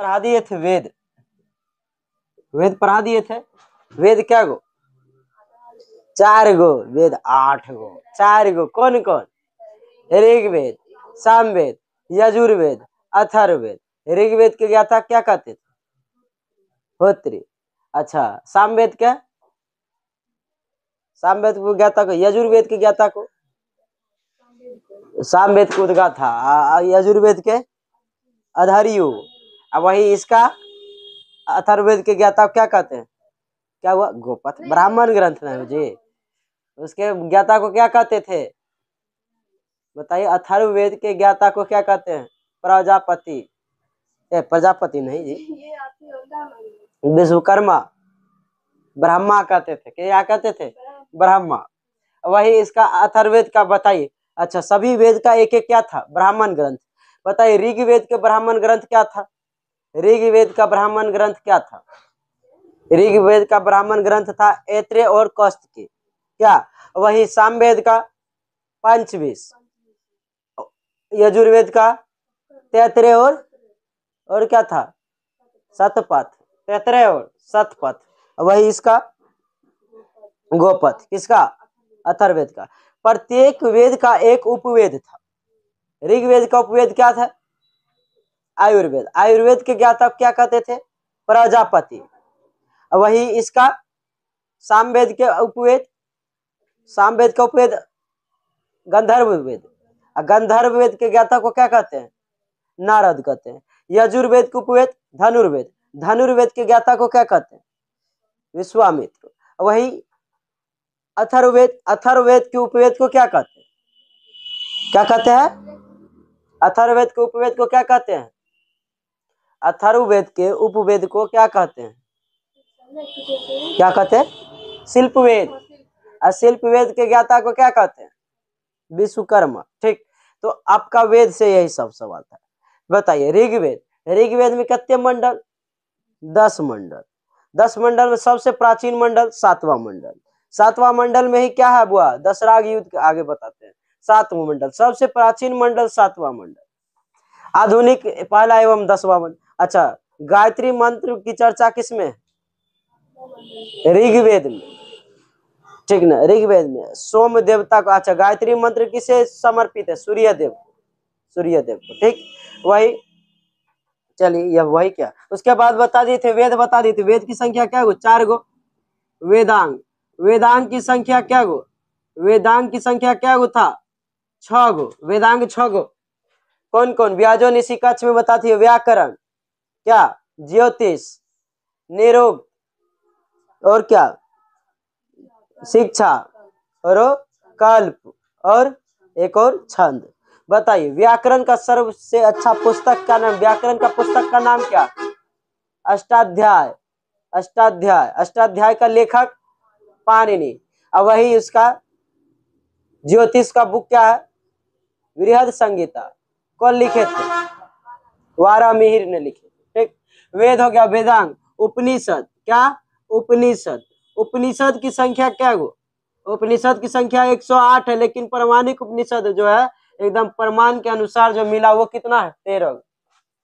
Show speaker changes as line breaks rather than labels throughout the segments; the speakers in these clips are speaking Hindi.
पढ़ा दिए थे वेद, वेद पढ़ा दिए थे। वेद क्या गो? 4 गो। वेद 8 गो। 4 गो कौन कौन? ऋग्वेद, सामवेद, यजुर्वेद, अथर्ववेद। ऋग्वेद के ज्ञाता क्या कहते थे? होत्री। अच्छा, सामवेद क्या? सामवेद को ज्ञाता को, यजुर्वेद के ज्ञाता को? सामवेद को उद्गाता, यजुर्वेद के अधारियो। अब वही इसका अथर्ववेद के ज्ञाता क्या कहते हैं? क्या हुआ? गोपथ। ब्राह्मण ग्रंथ नहीं जी, उसके ज्ञाता को क्या कहते थे? बताइए, अथर्ववेद के ज्ञाता को क्या कहते हैं? प्रजापति। प्रजापति नहीं जी, विश्वकर्मा। ब्रह्मा कहते थे। क्या कहते थे? ब्रह्मा। वही इसका अथर्ववेद का बताइए। अच्छा, सभी वेद का एक एक क्या था? ब्राह्मण ग्रंथ। बताइए, ऋग्वेद के ब्राह्मण ग्रंथ क्या था? ऋग्वेद का ब्राह्मण ग्रंथ क्या था? ऋग्वेद का ब्राह्मण ग्रंथ था ऐत्रेय और कौशिकी। क्या? वही सामवेद का पंचविश, यजुर्वेद का तैत्रेय और क्या था? शतपथ। तैत्रेय और शतपथ। वही इसका गोपथ। किसका? अथर्ववेद का। प्रत्येक वेद का एक उपवेद था। ऋग्वेद का उपवेद क्या था? आयुर्वेद। आयुर्वेद के ज्ञाता क्या कहते थे? प्रजापति। वही इसका सामवेद के उपवेद, सामवेद का उपवेद गंधर्व वेद। गंधर्व वेद के ज्ञाता को क्या कहते हैं? नारद कहते हैं। यजुर्वेद के उपवेद धनुर्वेद। धनुर्वेद के ज्ञाता को क्या कहते हैं? विश्वामित्र। वही अथर्ववेद, अथर्ववेद के उपवेद को क्या कहते हैं? क्या कहते हैं? अथर्ववेद के उपवेद को क्या कहते हैं? अथर्ववेद के उपवेद को क्या कहते हैं? क्या कहते हैं? शिल्पवेद। और शिल्पवेद के ज्ञाता को क्या कहते हैं? विश्वकर्मा। ठीक, तो आपका वेद से यही सब सवाल था। बताइए, ऋग्वेद, ऋग्वेद में कितने मंडल? 10 मंडल। 10 मंडल में सबसे प्राचीन मंडल 7वां मंडल। 7वां मंडल में ही क्या है बुआ? दशराग युद्ध के आगे बताते हैं। 7वां मंडल सबसे प्राचीन मंडल, 7वां मंडल। आधुनिक पहला एवं 10वां मंडल। अच्छा, गायत्री मंत्र की चर्चा किसमें है? ऋग्वेद में। ठीक ना, ऋग्वेद में सोम देवता को। अच्छा, गायत्री मंत्र किसे समर्पित है? सूर्यदेव, सूर्यदेव को। ठीक, वही। चलिए, यह वही क्या, उसके बाद बता दिए थे वेद, बता दिए थे वेद की संख्या क्या गो? 4 गो। वेदांग, वेदांग की संख्या क्या गो? वेदांग की संख्या क्या गो था? 6 गो। वेदांग 6 गो। कौन कौन? व्याजो निशी कच्छ में बताती है। व्याकरण, क्या? ज्योतिष, निरुक्त, और क्या? शिक्षा, और कल्प, और एक और छंद। बताइए, व्याकरण का सबसे अच्छा पुस्तक का नाम, व्याकरण का पुस्तक का नाम क्या? अष्टाध्याय। अष्टाध्याय, अष्टाध्याय का लेखक पाणिनि। और वही उसका ज्योतिष का बुक क्या है? बृहद संहिता। कौन लिखे थे? वारामिहिर ने लिखे थे। ठीक, वेद हो गया। वेदांग। उपनिषद, क्या? उपनिषद। उपनिषद की संख्या क्या गो? उपनिषद की संख्या 108 है, लेकिन प्रमाणिक उपनिषद जो है एकदम प्रमाण के अनुसार जो मिला वो कितना है? 13।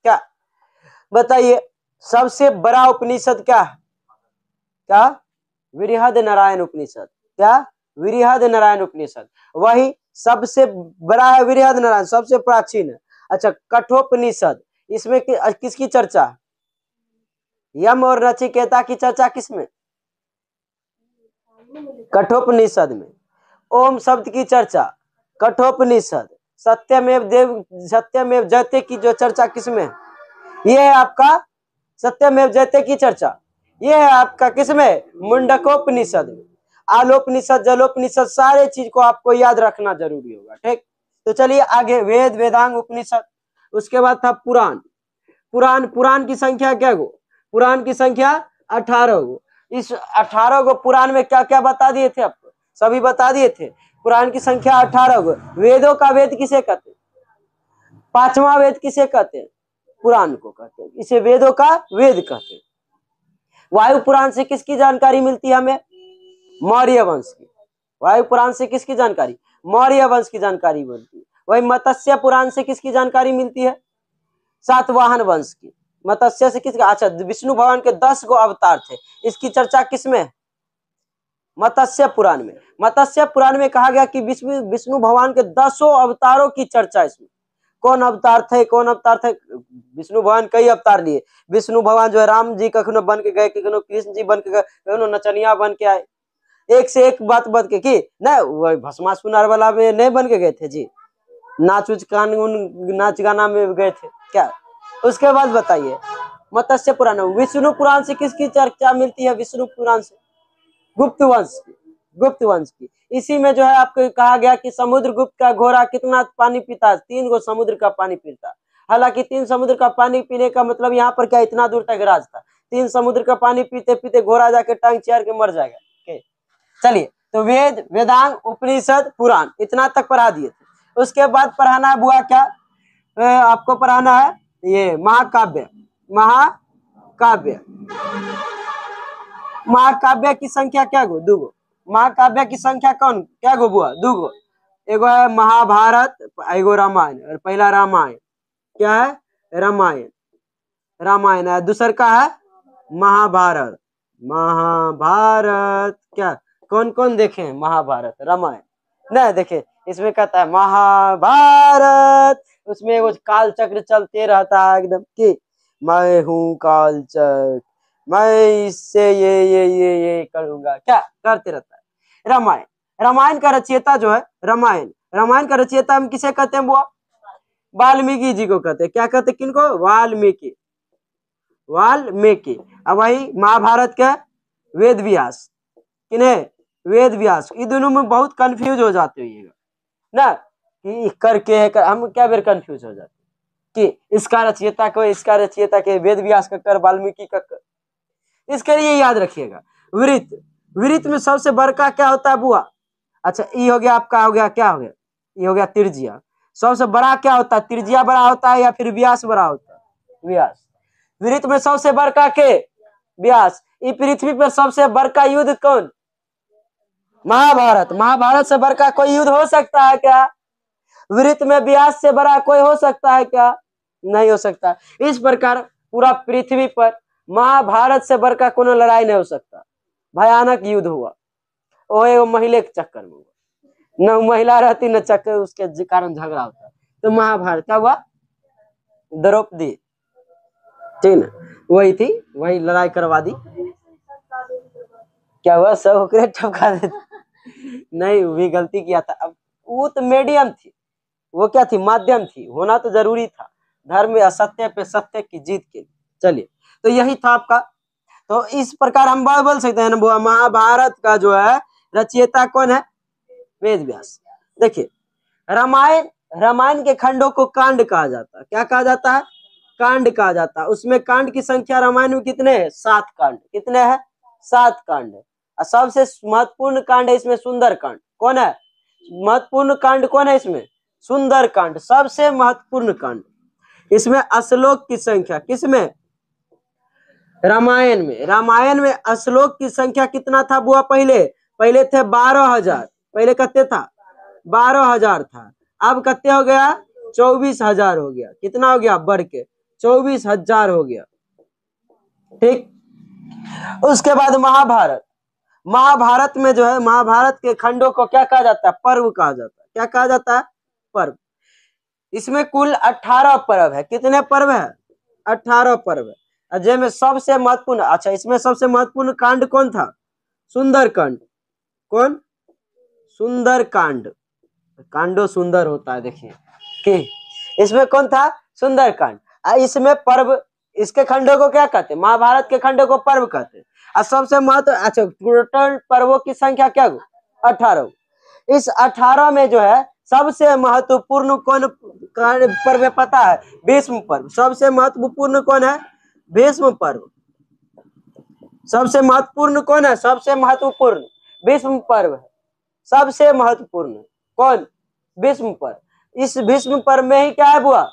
क्या? बताइए, सबसे बड़ा उपनिषद क्या है? क्या? बृहद नारायण उपनिषद। क्या? बृहद नारायण उपनिषद। वही सबसे बड़ा है बृहद नारायण, सबसे प्राचीन है। अच्छा, कठोपनिषद, इसमें किसकी चर्चा? यम और नचिकेता की चर्चा किसमें? कठोपनिषद में। ओम शब्द की चर्चा कठोपनिषद। सत्यमेव देव, सत्यमेव जयते की जो चर्चा किसमें? यह है आपका सत्यमेव जयते की चर्चा, यह है आपका किसमें? मुंडकोपनिषद में। आलोपनिषद, जलोपनिषद, सारे चीज को आपको याद रखना जरूरी होगा। ठीक, तो चलिए आगे। वेद, वेदांग, उपनिषद। उसके बाद था पुराण। पुराण, पुराण की संख्या क्या गो? पुराण की संख्या 18 गो। इस 18 गो पुराण में क्या क्या बता दिए थे आपको? सभी बता दिए थे। पुराण की संख्या 18 गो। वेदों का वेद किसे कहते हैं? 5वां वेद किसे कहते हैं? पुराण को कहते हैं। इसे वेदों का वेद कहते हैं। वायु पुराण से किसकी जानकारी मिलती है हमें? मौर्य वंश की। वायु पुराण से किसकी जानकारी? मौर्य वंश की जानकारी मिलती है। वही मत्स्य पुराण से किसकी जानकारी मिलती है? सातवाहन वंश की। मत्स्य से किसका, अच्छा विष्णु भगवान के 10 गो अवतार थे, इसकी चर्चा किसमें है? मत्स्य पुराण में। मत्स्य पुराण में कहा गया कि विष्णु भगवान के 10 अवतारों की चर्चा इसमें। कौन अवतार थे, कौन अवतार थे? विष्णु भगवान कई अवतार लिए। विष्णु भगवान जो है राम जी कखनो बन के गए, कखनो कृष्ण जी बन के गए, कखनो नचनिया बन के आए, एक से एक बात बन के की नहीं, वही भस्मासुर वाला में नहीं बन के गए थे जी, नाच उच नाच गाना में गए थे क्या? उसके बाद बताइए मत्स्य पुराण, विष्णु पुराण से किसकी चर्चा मिलती है? विष्णु पुराण से गुप्त वंश की, गुप्त वंश की। इसी में जो है आपको कहा गया कि समुद्र गुप्त का घोड़ा कितना पानी पीता है? 3 गो समुद्र का पानी पीता। हालांकि 3 समुद्र का पानी पीने का मतलब यहाँ पर क्या इतना दूर तक राज था, 3 समुद्र का पानी पीते पीते घोड़ा जाके टांग चेयर के मर जाएगा। चलिए, तो वेद, वेदांग, उपनिषद, पुराण इतना तक पढ़ा दिए थे। उसके बाद पढ़ाना है बुआ क्या, आपको पढ़ाना है ये महाकाव्य। महाकाव्य, महाकाव्य की संख्या क्या गो? 2 गो। महाकाव्य की संख्या कौन क्या गो बुआ? 2 गो। एगो है महाभारत, एगो रामायण। और पहला रामायण क्या है? रामायण, रामायण है। दूसर का है महाभारत। महाभारत क्या कौन कौन देखे हैं? महाभारत, रामायण नहीं देखे। इसमें कहता है महाभारत, उसमें एगो काल चक्र चलते रहता है एकदम कि मैं हूँ काल चक्र, मैं इससे ये करूंगा, क्या करते रहता है। रामायण, रामायण का रचयिता जो है, रामायण, रामायण का रचयिता हम किसे कहते हैं बुआ? वाल्मीकि जी को कहते हैं। क्या कहते हैं? किनको? वाल्मीकि, वाल्मीकि। अब वही महाभारत के वेद व्यास, किन्हें? वेद व्यास। ये दोनों में बहुत कंफ्यूज हो जाते होइएगा ना, कि करके है कर, हम क्या बेर कंफ्यूज हो जाते कि इसका रचयिता को, इसका रचयिता के वेद व्यास का कर, वाल्मीकि का कर। इसके लिए याद रखिएगा वृत्त, वृत्त में सबसे बड़का क्या होता है बुआ? अच्छा ये हो गया आपका, हो गया क्या हो गया? ये हो गया त्रिज्या। सबसे बड़ा क्या होता है? त्रिज्या बड़ा होता है या फिर व्यास बड़ा होता है? व्यास। वृत्त में सबसे बड़का के? व्यास। इस पृथ्वी पर सबसे बड़का युद्ध कौन? महाभारत। महाभारत से बड़का कोई युद्ध हो सकता है क्या? वृत्त में व्यास से बड़ा कोई हो सकता है क्या? नहीं हो सकता। इस प्रकार पूरा पृथ्वी पर महाभारत से बड़का कोनो लड़ाई नहीं हो सकता। भयानक युद्ध हुआ, वो महिला के चक्कर में हुआ, न महिला रहती न चक्कर, उसके कारण झगड़ा होता। तो महाभारत क्या हुआ? द्रौपदी, ठीक ना, वही थी, वही लड़ाई करवा दी। क्या हुआ? सब ओकरे ठपका देते। नहीं, वो भी गलती किया था। अब वो तो मीडियम थी, वो क्या थी? माध्यम थी। होना तो जरूरी था धर्म में असत्य पे सत्य की जीत के लिए। चलिए, तो यही था आपका। तो इस प्रकार हम बोल सकते हैं ना, महाभारत का जो है रचयिता कौन है? वेद व्यास। देखिए रामायण, रामायण के खंडों को कांड कहा जाता है। क्या कहा जाता है? कांड कहा जाता है। उसमें कांड की संख्या रामायण में कितने हैं? 7 कांड। कितने हैं? 7 कांड है। और सबसे महत्वपूर्ण कांड है इसमें सुंदर कांड। कौन है महत्वपूर्ण कांड? कौन है इसमें? सुंदर कांड सबसे महत्वपूर्ण कांड। इसमें श्लोक की संख्या किसमें? रामायण में। रामायण में श्लोक की संख्या कितना था बुआ? पहले थे 12,000। पहले कितने था? 12,000 था। अब कितने हो गया? 24,000 हो गया। कितना हो गया? बढ़ के 24,000 हो गया। ठीक। उसके बाद महाभारत। महाभारत में जो है, महाभारत के खंडों को क्या कहा जाता है? पर्व कहा जाता है। क्या कहा जाता है? पर्व। इसमें कुल 18 पर्व है। कितने पर्व है? 18 पर्व है। अजय में सबसे महत्वपूर्ण, अच्छा इसमें सबसे महत्वपूर्ण कांड कौन था? सुंदर कांड। कौन? सुंदर कांड। कांडो सुंदर होता है, देखिए कि इसमें कौन था? सुंदर कांड। इसमें पर्व, इसके खंडों को क्या कहते हैं? महाभारत के खंडों को पर्व कहते हैं। और सबसे महत्व, अच्छा टोटल पर्वों की संख्या क्या? 18। इस 18 में जो है सबसे महत्वपूर्ण कौन पर्व पता है? भीष्म पर्व। सबसे महत्वपूर्ण कौन है? भीष्म पर्व। सबसे महत्वपूर्ण कौन है? सबसे महत्वपूर्ण भीष्म पर्व है। सबसे महत्वपूर्ण कौन? भीष्म पर्व। इस भीष्म पर्व में ही क्या है बुआ?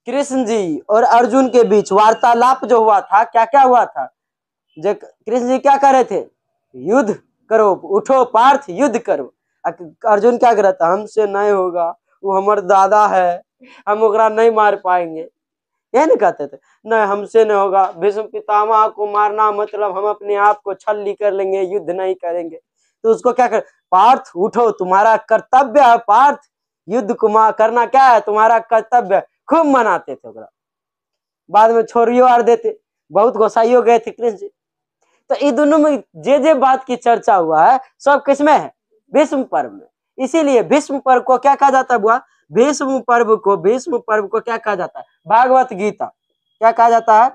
कृष्ण जी और अर्जुन के बीच वार्तालाप जो हुआ था, क्या क्या हुआ था? जो कृष्ण जी क्या कह रहे थे? युद्ध करो, उठो पार्थ युद्ध करो। अर्जुन क्या कर रहा था? हमसे नहीं होगा, वो हमारे दादा है, हम ओकरा नहीं मार पाएंगे। ये नहीं कहते थे, नहीं हमसे नहीं होगा, भीष्म पितामह को मारना मतलब हम अपने आप को छल्ली कर लेंगे, युद्ध नहीं करेंगे। तो उसको क्या कर, पार्थ उठो, तुम्हारा कर्तव्य है पार्थ, युद्ध को करना क्या है तुम्हारा कर्तव्य, खूब मनाते थे ओकरा। बाद में छोड़ियो आर देते, बहुत गोसाइयो गए थे कृष्ण जी। तो इन दोनों में जे बात की चर्चा हुआ है सब किसमें है, भीष्म पर्व में। इसीलिए भीष्म पर्व को क्या कहा जाता है बुआ, भीष्म पर्व को क्या कहा जाता है, भागवत गीता। क्या कहा जाता है,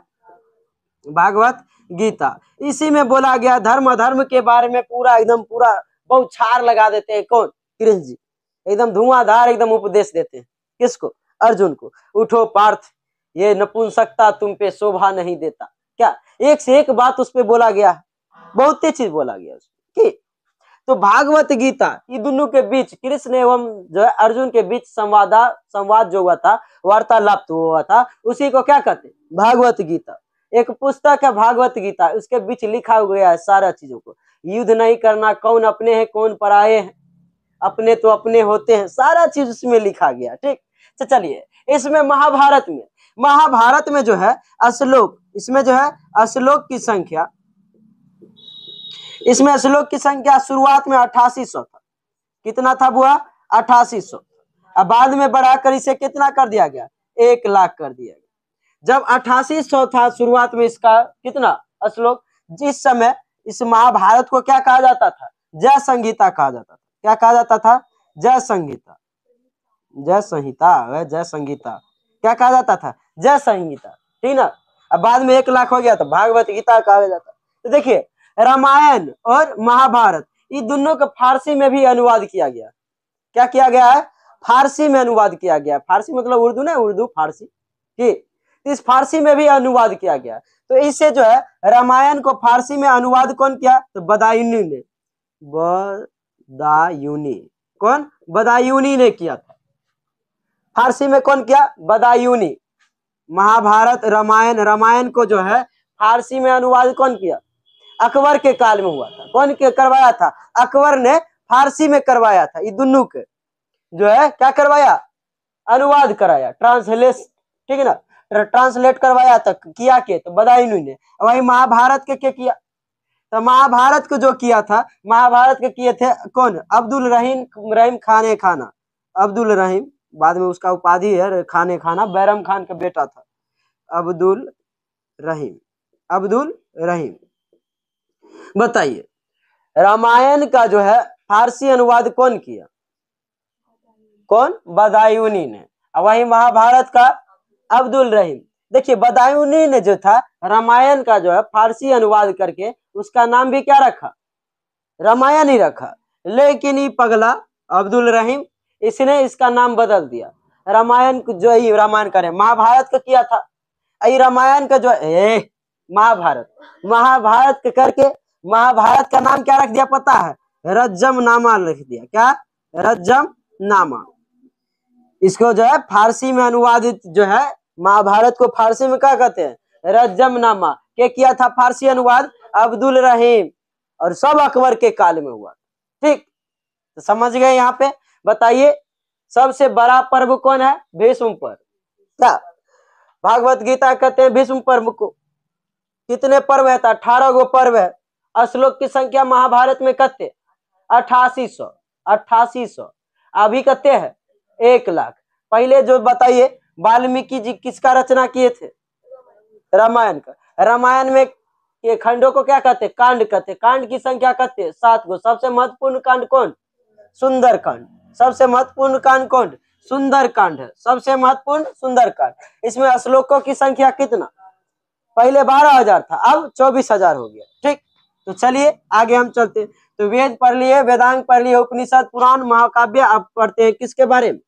भागवत गीता। इसी में बोला गया धर्म अधर्म के बारे में पूरा एकदम पूरा बहुत छार लगा देते हैं कौन, कृष्ण जी, एकदम धुआंधार एकदम उपदेश देते हैं। किसको, अर्जुन को, उठो पार्थ, ये नपुंसकता तुम पे शोभा नहीं देता। क्या एक से एक बात उस पे बोला गया है, बहुत ही चीज बोला गया उसमें। तो भागवत गीता, ये दोनों के बीच कृष्ण एवं जो है अर्जुन के बीच संवाद जो हुआ था, वार्तालाप हुआ था, उसी को क्या कहते, भागवत गीता। एक पुस्तक है भागवत गीता, उसके बीच लिखा गया है सारा चीजों को, युद्ध नहीं करना, कौन अपने हैं कौन पराये हैं, अपने तो अपने होते हैं, सारा चीज उसमें लिखा गया। ठीक, तो चलिए इसमें महाभारत में जो है श्लोक, इसमें जो है श्लोक की संख्या, इसमें श्लोक की संख्या शुरुआत में 8800 था। कितना था बुआ, 8800। अब बाद में बढ़ाकर इसे कितना कर दिया गया, 1 लाख कर दिया गया। जब 8800 था शुरुआत में इसका कितना श्लोक, जिस समय इस महाभारत को क्या कहा जाता था, जय संहिता कहा जाता था। क्या कहा जाता था, जय संहिता, जय संहिता, जय संहिता क्या कहा जाता था, जय संहिता। ठीक ना। अब बाद में 1 लाख हो गया तो भागवत गीता कहा जाता। तो देखिए रामायण और महाभारत ये दोनों का फारसी में भी अनुवाद किया गया। क्या किया गया है, फारसी में अनुवाद किया गया। फारसी मतलब उर्दू ना, उर्दू फारसी, ठीक, इस फारसी में भी अनुवाद किया गया। तो इससे जो है रामायण को फारसी में अनुवाद कौन किया, तो बदायूनी ने, बदायूनी, कौन, बदायूनी ने किया था। फारसी में कौन किया, बदायूनी। महाभारत रामायण को जो है फारसी में अनुवाद कौन किया, अकबर के काल में हुआ था। कौन के करवाया था, अकबर ने फारसी में करवाया था। ये दोनों के जो है क्या करवाया, अनुवाद कराया, ट्रांसलेट, ठीक है ना, ट्रांसलेट करवाया था, किया के तो बदायूनी ने। वही महाभारत के किया, तो महाभारत को जो किया था, महाभारत के किए थे कौन, अब्दुल रहीम खाने खाना, अब्दुल रहीम, बाद में उसका उपाधि है खाने खाना, बैरम खान का बेटा था अब्दुल रहीम। बताइए रामायण का जो है फारसी अनुवाद कौन किया, कौन, बदायूनी ने। वही महाभारत का अब्दुल रहीम। देखिए बदायूनी ने जो था रामायण का जो है फारसी अनुवाद करके उसका नाम भी क्या रखा, रामायण ही रखा। लेकिन ये पगला अब्दुल रहीम इसने इसका नाम बदल दिया, रामायण जो है रामायण का महाभारत का किया था, ये रामायण का जो है महाभारत के करके महाभारत का नाम क्या रख दिया पता है, रज्जम नामा लिख दिया। क्या, रज्जम नामा। इसको जो है फारसी में अनुवादित जो है महाभारत को फारसी में क्या कहते हैं, रज्जम नामा। क्या किया था फारसी अनुवाद, अब्दुल रहीम, और सब अकबर के काल में हुआ। ठीक, तो समझ गए यहाँ पे। बताइए सबसे बड़ा पर्व कौन है, भीष्म पर्व। क्या भागवत गीता कहते हैं भीष्म पर्व को। कितने पर्व है, 18 गो पर्व है। श्लोक की संख्या महाभारत में कहते 8800। अभी कहते हैं 1 लाख। पहले जो बताइए वाल्मीकि जी किसका रचना किए थे, रामायण का। रामायण में ये खंडों को क्या कहते, कांड कहते। कांड की संख्या कहते 7 गो। सबसे महत्वपूर्ण कांड कौन, सुंदर कांड। सबसे महत्वपूर्ण कांड कौन, सुंदर कांड है, सबसे महत्वपूर्ण सुंदर कांड। इसमें श्लोकों की संख्या कितना, पहले 12,000 था, अब 24,000 हो गया। ठीक, तो चलिए आगे हम चलते। तो वेद पढ़ लिए, वेदांग पढ़ लिए, उपनिषद, पुराण, महाकाव्य। अब पढ़ते हैं किसके बारे में,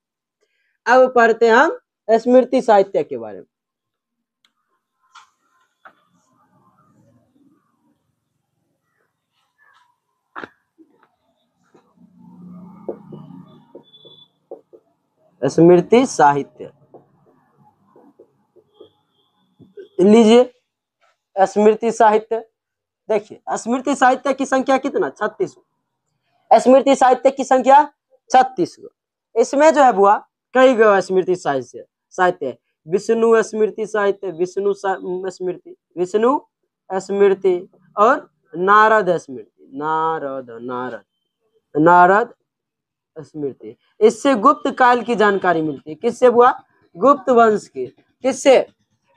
अब पढ़ते हैं हम स्मृति साहित्य के बारे में। स्मृति साहित्य लीजिए, स्मृति साहित्य। देखिए स्मृति साहित्य की संख्या कितना, 36। स्मृति साहित्य की संख्या 36 गो। इसमें जो है बुआ कई गो स्मृति साहित्य, विष्णु स्मृति साहित्य, विष्णु स्मृति, विष्णु स्मृति और नारद स्मृति, नारद स्मृति। इससे गुप्त काल की जानकारी मिलती है। किससे हुआ? गुप्त वंश की। किससे?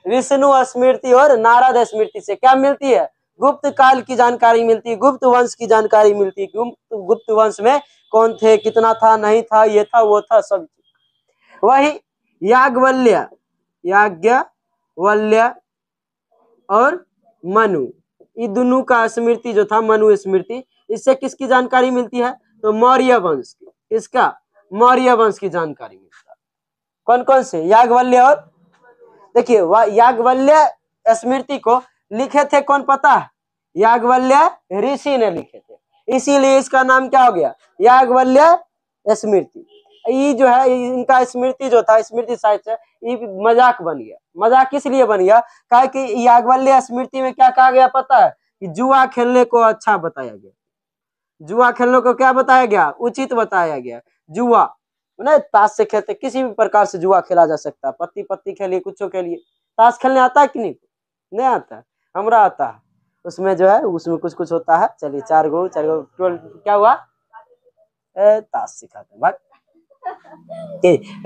विष्णु स्मृति और नारद स्मृति से क्या मिलती है? गुप्त काल की जानकारी मिलती है, गुप्त वंश की जानकारी मिलती है। गुप्त वंश में कौन थे, कितना था, नहीं था, ये था, वो था, सब। वही याज्ञवल्क्य और मनु, ये दोनों का स्मृति जो था, मनु स्मृति, इससे किसकी जानकारी मिलती है? तो मौर्य वंश की। इसका मौर्य वंश की जानकारी मिलता है। कौन कौन से? याज्ञवल्क्य और, देखिए याज्ञवल्क्य स्मृति को लिखे थे कौन पता है? याज्ञवल्क्य ऋषि ने लिखे थे, इसीलिए इसका नाम क्या हो गया? याज्ञवल्क्य स्मृति। ये जो है इनका स्मृति जो था, स्मृति साहित्य, ये मजाक बन गया। मजाक किस लिए बन गया? कहा कि याज्ञवल्क्य स्मृति में क्या कहा गया पता है? कि जुआ खेलने को अच्छा बताया गया। जुआ खेलने को क्या बताया गया? उचित बताया गया। जुआ नहीं, ताश से खेलते, किसी भी प्रकार से जुआ खेला जा सकता है, पत्ती पत्ती खेलिए, कुछ खेलिए। ताश खेलने आता है कि नहीं? नहीं आता है, हमरा आता है। उसमें जो है, उसमें कुछ कुछ होता है। चलिए, 4 गो क्या हुआ? ताश सिखाते भाग।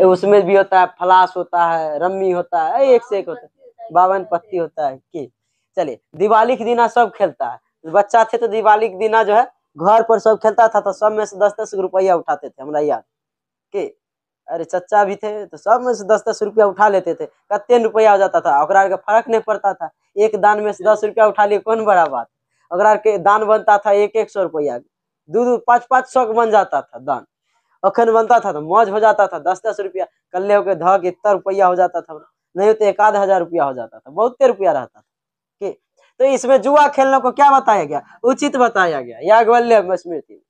उसमें भी होता है, फलास होता है, रम्मी होता है, एक से एक होता है, 52 पत्ती होता है। कि चलिए, दिवाली के दिना सब खेलता है। बच्चा थे तो दिवाली के दिना जो है घर पर सब खेलता था, तो सब में से 10-10 रुपया उठाते थे, हमरा याद कि अरे चचा भी थे तो सब में से 10-10 रुपया उठा लेते थे। कितने रुपया हो जाता था, ओकरा के फर्क नहीं पड़ता था। एक दान में से 10 रुपया उठा लिए, कौन बड़ा बात। ओकरा के दान बनता था 100 रुपया, 500 बन जाता था दान। अखन बनता था तो मौज हो जाता था, 10-10 रुपया कल्ले होकर धक इतना रुपया हो जाता था, नहीं तो 1,000 रुपया हो जाता था, बहुत रुपया रहता था। तो इसमें जुआ खेलने को क्या बताया गया? उचित बताया गया, याज्ञवल्क्य स्मृति।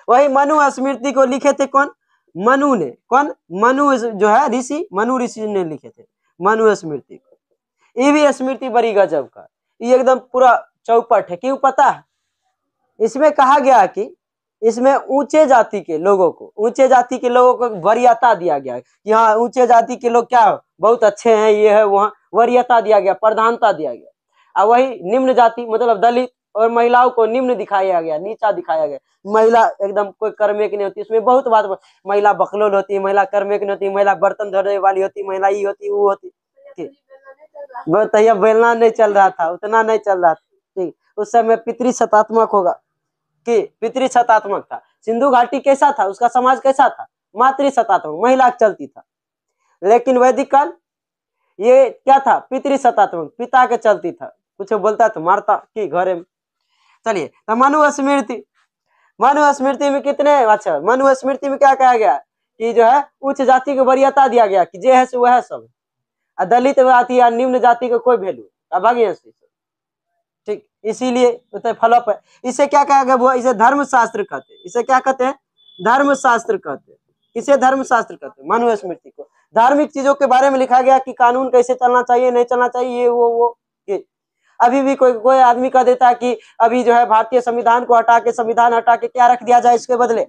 वही मनु स्मृति को लिखे थे कौन? मनु ने। कौन? मनु जो है ऋषि, मनु ऋषि ने लिखे थे मनु स्मृति को। ये भी स्मृति बड़ी गजब का, ये एकदम पूरा चौपट है। क्यों पता है? इसमें कहा गया कि इसमें ऊंचे जाति के लोगों को वरीयता दिया गया कि हाँ, ऊंचे जाति के लोग क्या बहुत अच्छे हैं, ये है, वहाँ वरीयता दिया गया, प्रधानता दिया गया। और वही निम्न जाति मतलब दलित और महिलाओं को निम्न दिखाया गया, नीचा दिखाया गया। महिला एकदम कोई कर्मे की नहीं होती, उसमें बहुत बात, महिला बकलोल होती है, महिला कर्मे की नहीं होती, महिला बर्तन धोने वाली होती, महिला ये होती, वो होती। तैया बेलना नहीं चल रहा था, उतना नहीं चल रहा था। ठीक, उस समय पितृसत्तात्मक होगा कि पितृसत्तात्मक था। सिंधु घाटी कैसा था? उसका समाज कैसा था? मातृसत्तात्मक, महिला चलती था। लेकिन वैदिक काल ये क्या था? पितृसत्तात्मक, पिता के चलती था। कुछ बोलता तो मारता कि घरे में। चलिए, तो मनु स्मृति में कितने, अच्छा, मनु स्मृति में क्या कहा गया कि जो है उच्च जाति को वरीयता दिया गया कि जे है से वह है सब, दलित जाति या निम्न जाति को कोई वैल्यू। अब आगे ठीक, इसीलिए फलप है। इसे क्या कहा गया? वो इसे धर्मशास्त्र कहते हैं। इसे क्या कहते हैं? धर्मशास्त्र कहते हैं। इसे धर्मशास्त्र कहते हैं, मनु स्मृति को। धार्मिक चीजों के बारे में लिखा गया कि कानून कैसे चलना चाहिए, नहीं चलना चाहिए, ये वो। अभी भी कोई आदमी कह देता है कि अभी जो है भारतीय संविधान को हटा के, संविधान हटा के क्या रख दिया जाए इसके बदले,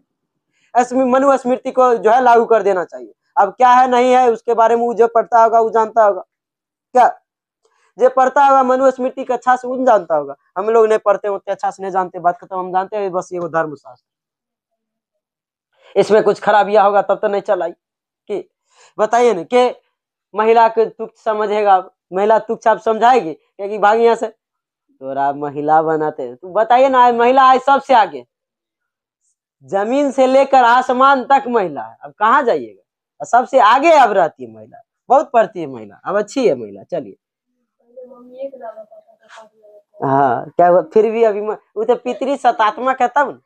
मनु स्मृति को जो है लागू कर देना चाहिए। अब क्या है नहीं है उसके बारे में जो पढ़ता होगा वो जानता होगा। क्या जो पढ़ता होगा मनु स्मृति का अच्छा से वो जानता होगा। हम लोग नहीं पढ़ते, उतने अच्छा से नहीं जानते, बात खत्म। हम जानते हैं बस ये वो धर्मशास्त्र, इसमें कुछ खराबियां होगा तब तो नहीं चलाई। कि बताइए ना कि महिला के तुच्छ समझेगा, महिला तुच्छ आप समझाएगी क्योंकि भाग यहाँ से, तोरा महिला बनाते। तो बताइए ना, महिला आज सबसे आगे, जमीन से लेकर आसमान तक महिला है। अब कहाँ जाइएगा, सबसे आगे अब रहती है महिला, बहुत पढ़ती है महिला, अब अच्छी है महिला। चलिए, हाँ, क्या फिर भी अभी वो तो पितृसत्तात्मक है तब।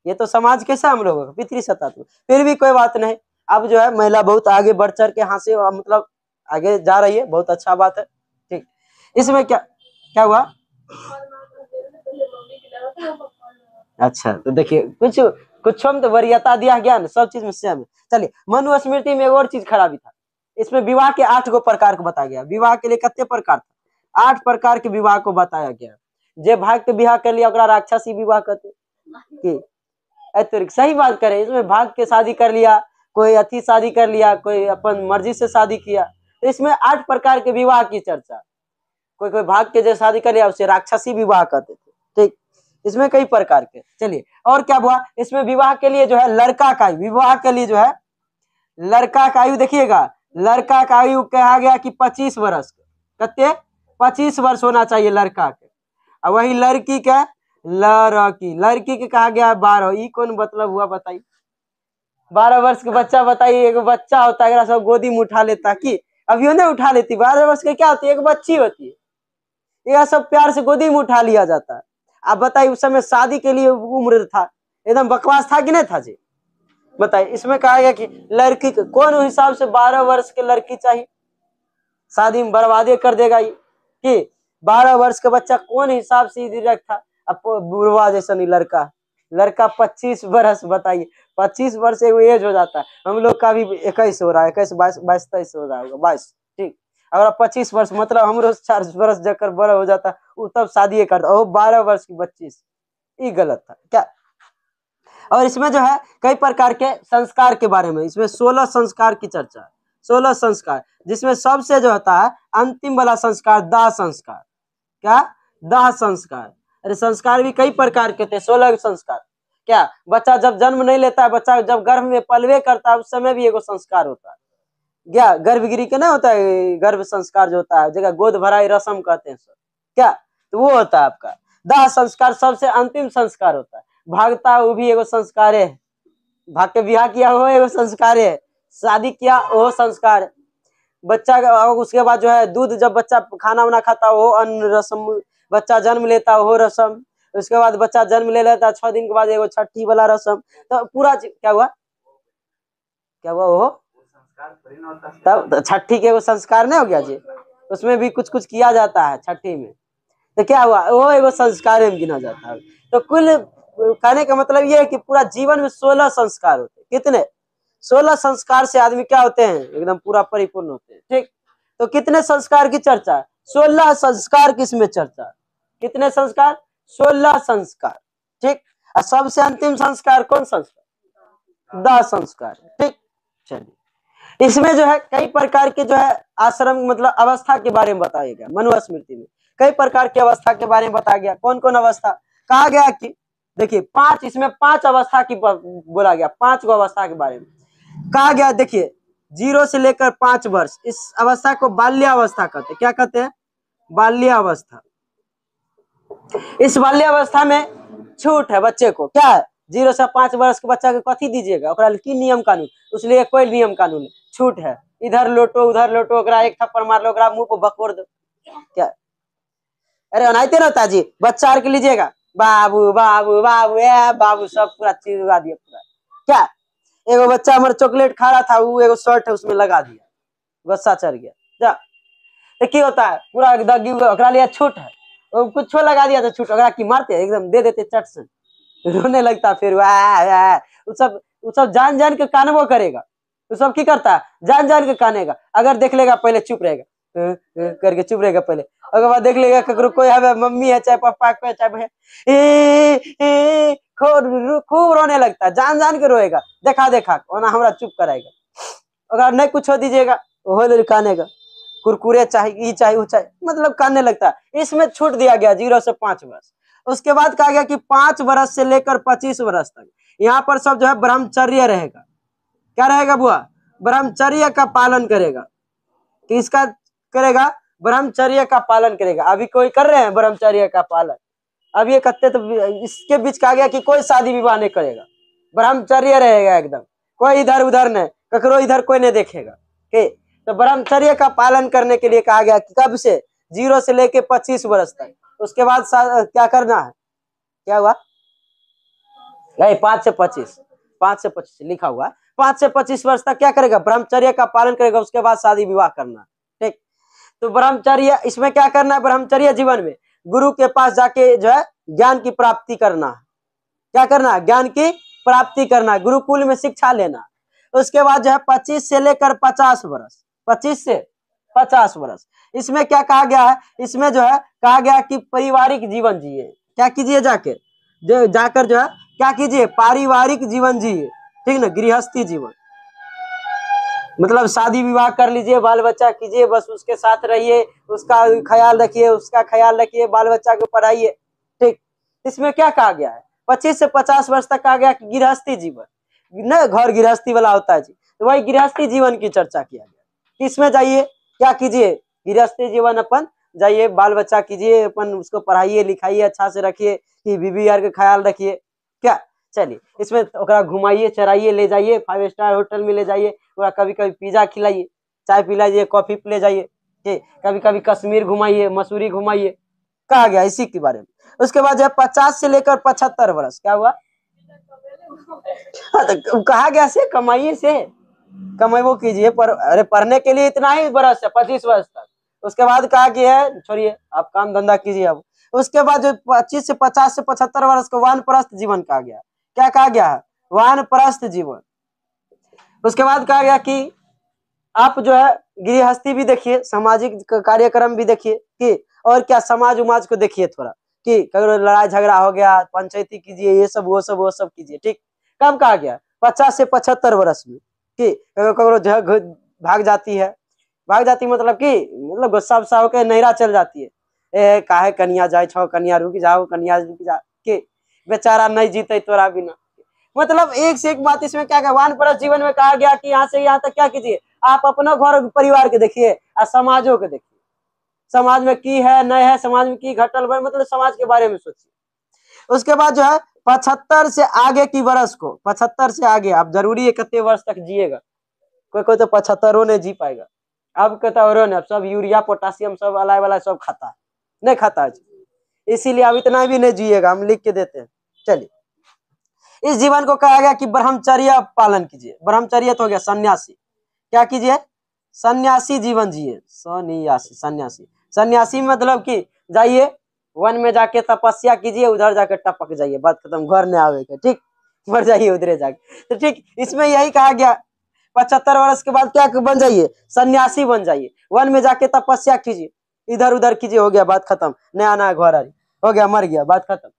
ये तो समाज कैसा हम लोगों का, पितृसत्तात्मक। फिर भी कोई बात नहीं, अब जो है महिला बहुत आगे बढ़ चढ़ के यहाँ से मतलब आगे जा रही है, बहुत अच्छा बात है। ठीक, इसमें क्या हुआ? अच्छा, तो देखिए कुछ में तो वरीयता दिया गया ना, सब चीज में सेम है। चलिए, मनु स्मृति में एक और चीज खराबी था, इसमें विवाह के 8 गो प्रकार को बताया गया। विवाह के लिए कितने प्रकार था? 8 प्रकार के विवाह को बताया गया। जे भाग के विवाह कर लिया ओकरा राक्षसी विवाह कहते कि सही बात करे, इसमें भाग के शादी कर लिया, कोई अति शादी कर लिया, कोई अपन मर्जी से शादी किया, तो इसमें 8 प्रकार के विवाह की चर्चा। कोई कोई भाग के जो शादी कर लिया उसे राक्षसी विवाह कहते थे। ठीक, इसमें कई प्रकार के। चलिए और क्या हुआ, इसमें विवाह के लिए जो है लड़का का विवाह के लिए जो है लड़का का आयु देखिएगा, लड़का का आयु कहा गया कि 25 वर्ष, कितने 25 वर्ष होना चाहिए लड़का के। और वही लड़की का लड़की के कहा गया 12। ये कौन मतलब हुआ बताइए, 12 वर्ष के बच्चा बताइए, एक बच्चा होता है सब गोदी में उठा लेता कि अभी नहीं उठा लेती, 12 वर्ष के क्या होती है, एक बच्ची होती है, यह सब प्यार से गोदी में उठा लिया जाता है। आप बताइए उस समय शादी के लिए उम्र था, एकदम बकवास था कि नहीं था जी, बताइए। इसमें कहा गया कि लड़की कौन हिसाब से 12 वर्ष की लड़की चाहिए, शादी में बर्बादी कर देगा ये कि 12 वर्ष का बच्चा कौन हिसाब से डायरेक्ट था। अब बुढ़वा जैसा नहीं लड़का 25 वर्ष, बताइए 25 वर्ष एक एज हो जाता है। हम लोग का भी 21 हो रहा है, 21 22 23 हो रहा होगा 22, ठीक। अगर 25 वर्ष मतलब हम लोग 4 वर्ष जाकर बड़ा हो जाता वो तब शादी करता, वो 12 वर्ष की 25, ये गलत था क्या। और इसमें जो है कई प्रकार के संस्कार के बारे में, इसमें 16 संस्कार की चर्चा है, 16 संस्कार, जिसमें सबसे जो होता है अंतिम वाला संस्कार दाह संस्कार। क्या, दाह संस्कार। अरे संस्कार भी कई प्रकार के थे, 16 संस्कार। क्या, बच्चा जब जन्म नहीं लेता है, बच्चा जब गर्भ में पलवे करता है उस समय भी एगो संस्कार होता है, क्या गर्भगिरी के ना होता है, गर्भ संस्कार जो होता है जगह गोद भराई रस्म कहते हैं सर, क्या, तो वो होता है आपका दाह संस्कार, सबसे अंतिम संस्कार होता है। भागता वो भी एगो संस्कार है, भाग के ब्याह किया वो एगो संस्कार है, शादी किया वो संस्कार है। बच्चा उसके बाद जो है दूध, जब बच्चा खाना वाना खाता वो अन्न रस्म, बच्चा जन्म लेता वो रस्म, उसके बाद बच्चा जन्म ले लेता 6 दिन के बाद एगो छठी वाला रस्म। तो पूरा क्या हुआ वो तब छठी के वो संस्कार नहीं हो गया जी, उसमें भी कुछ कुछ किया जाता है छठी में, तो क्या हुआ वो एगो संस्कार में गिना जाता है। तो कुल कहने का मतलब ये है कि पूरा जीवन में 16 संस्कार होते हैं। कितने, 16 संस्कार से आदमी क्या होते हैं, एकदम पूरा परिपूर्ण होते हैं। ठीक, तो कितने संस्कार की चर्चा, 16 संस्कार की इसमें चर्चा, कितने संस्कार, 16 संस्कार। ठीक, और सबसे अंतिम संस्कार कौन संस्कार, दाह संस्कार। ठीक, चलिए इसमें जो है कई प्रकार के जो है आश्रम मतलब अवस्था के बारे में बताया गया। मनुस्मृति में कई प्रकार की अवस्था के बारे में बताया गया। कौन कौन अवस्था, कहा गया कि देखिए 5, इसमें 5 अवस्था की बोला गया, 5 गो अवस्था के बारे में कहा गया। देखिए 0 से लेकर 5 वर्ष, इस अवस्था को बाल्यावस्था कहते हैं। क्या कहते हैं, बाल्यावस्था। इस बाल्यावस्था में छूट है बच्चे को, क्या है, 0 से 5 वर्ष के बच्चा के कथी दीजिएगा, ओकरा की नियम कानून, उसलिए कोई नियम कानून नहीं, छूट है, इधर लोटो उधर लोटो, ओकरा एक थप्पड़ मार लो, ओकरा मुंह पे बकोर दो, क्या। अरे अनाइते ना ताजी बच्चा के लीजिएगा, बाबू बाबू बाबू ए बाबू, सब पूरा चिरवा दिया पूरा, क्या। एगो बच्चा हमारा चॉकलेट खा रहा था, वो एगो शर्ट है उसमें लगा दिया, गुस्सा चढ़ गया, जा तो क्या होता है पूरा दगी, ओकरा लिए छूट है, कुछ लगा दिया तो छूट, ओकरा की मारते एकदम दे देते चट से, रोने लगता, फिर वो सब जान जान के कानवो करेगा, वो सब की करता है जान जान के कानेगा। अगर देख लेगा पहले चुप रहेगा, करके चुप रहेगा पहले, उसके बाद देख लेगा ककरो कोई है मम्मी है चाहे पापा है चाहे खूब रोने लगता है, जान जान के रोएगा, देखा देखा वरना हमारा चुप कराएगा। अगर नहीं कुछ हो दीजिएगा वो कानेगा, कुरकुरे चाहिए ये चाहिए वो चाहिए, मतलब कानने लगता है। इसमें छूट दिया गया 0 से 5 वर्ष। उसके बाद कहा गया कि 5 वर्ष से लेकर 25 वर्ष तक यहाँ पर सब जो है ब्रह्मचर्य रहेगा। क्या रहेगा बुआ, ब्रह्मचर्य का पालन करेगा, किसका करेगा, ब्रह्मचर्य का पालन करेगा। अभी कोई कर रहे हैं ब्रह्मचर्य का पालन, अब ये कहते तो इसके बीच कहा गया कि कोई शादी विवाह नहीं करेगा, ब्रह्मचर्य रहेगा एकदम, कोई इधर उधर नहीं, ककरो इधर कोई नहीं देखेगा। तो ब्रह्मचर्य का पालन करने के लिए कहा गया कि कब से, 0 से लेके 25 वर्ष तक। उसके बाद क्या करना है, क्या हुआ, 5 से 25 लिखा हुआ, 5 से 25 वर्ष तक क्या करेगा, ब्रह्मचर्य का पालन करेगा। उसके बाद शादी विवाह करना। ठीक, तो ब्रह्मचर्य इसमें क्या करना है, ब्रह्मचर्य जीवन में गुरु के पास जाके जो है ज्ञान की प्राप्ति करना है। क्या करना है, ज्ञान की प्राप्ति करना है, गुरुकुल में शिक्षा लेना। उसके बाद जो है 25 से लेकर 50 वर्ष, 25 से 50 वर्ष, इसमें क्या कहा गया है, इसमें जो है कहा गया कि पारिवारिक जीवन जिए। क्या कीजिए, जाकर जो है क्या कीजिए, पारिवारिक जीवन जिए, ठीक ना, गृहस्थी जीवन। मतलब शादी विवाह कर लीजिए, बाल बच्चा कीजिए, बस उसके साथ रहिए, उसका ख्याल रखिए, उसका ख्याल रखिए, बाल बच्चा को पढ़ाइए। ठीक, इसमें क्या कहा गया है? 25 से 50 वर्ष तक कहा गया कि गृहस्थी जीवन, न घर गृहस्थी वाला होता है जी, तो वही गृहस्थी जीवन की चर्चा किया गया। इसमें जाइए क्या कीजिए, गृहस्थी जीवन अपन जाइए, बाल बच्चा कीजिए, अपन उसको पढ़ाइए लिखाइए, अच्छा से रखिए, कि बीबी यार का ख्याल रखिए। क्या, चलिए इसमें ओकरा घुमाइए चराइए, ले जाइए 5 स्टार होटल में ले जाइए, ओकरा कभी कभी पिज्जा खिलाइए, चाय पिलाइए, कॉफी ले जाइए, ठीक, कभी कभी कश्मीर घुमाइए, मसूरी घुमाइए, कहा गया इसी के बारे में। उसके बाद जो है 50 से लेकर 75 वर्ष, क्या हुआ? हाँ, तो कहा गया से कमाइए, से कमाइबो कीजिए, पर अरे पढ़ने के लिए इतना ही बरस है 25 वर्ष तक। उसके बाद कहा गया है छोड़िए, आप काम धंधा कीजिए अब। उसके बाद जो 25 से 50 से 75 वर्ष को वानप्रस्थ जीवन कहा गया। क्या कहा गया है? वानप्रस्थ जीवन। उसके बाद कहा गया कि आप जो है गृहस्थी भी देखिए, सामाजिक कार्यक्रम भी देखिए, कि और क्या समाज उमाज को देखिए थोड़ा, कि कभी लड़ाई झगड़ा हो गया, पंचायती कीजिए, ये सब वो सब कीजिए। ठीक, कब कहा गया? 50 से 75 वर्ष में, कि करो भाग जाती है, भाग जाती मतलब कि मतलब गुस्सा उस्सा होकर नैरा चल जाती है, ए काहे कन्या जाए छो, कन्या रुक जाओ, कन्या रुक जा, के बेचारा नहीं जीते तोरा बिना। मतलब एक से एक बात इसमें क्या, वानप्रस्थ जीवन में कहा गया कि यहाँ से यहाँ तक क्या कीजिए, आप अपना घर परिवार के देखिए और समाजों के देखिए, समाज में की है नहीं है, समाज में की घटल भाई, मतलब समाज के बारे में सोचिए। उसके बाद जो है 75 से आगे की वर्ष को, 75 से आगे आप जरूरी है कितने वर्ष तक जिएगा, कोई कोई तो 75 नहीं जी पाएगा। अब कहता है सब यूरिया पोटासियम सब अलाय वाला सब खाता है, नहीं खाता है, इसीलिए अब इतना भी नहीं जिएगा, हम लिख के देते हैं। चलिए, इस जीवन को कहा गया कि ब्रह्मचर्य पालन कीजिए। ब्रह्मचर्य तो हो गया सन्यासी, क्या कीजिए? सन्यासी जीवन जिए, सन्यासी, सन्यासी, सन्यासी मतलब कि जाइए वन में जाके तपस्या कीजिए, उधर जाके टपक जाइए, बात खत्म, घर नहीं आवे के, ठीक, मर जाइए उधरे जाके। तो ठीक, इसमें यही कहा गया 75 वर्ष के बाद क्या बन जाइए? सन्यासी बन जाइए, वन में जाके तपस्या कीजिए, इधर उधर कीजिए, हो गया बात खत्म, नया नया घर आ रही, हो गया, मर गया, बात खत्म।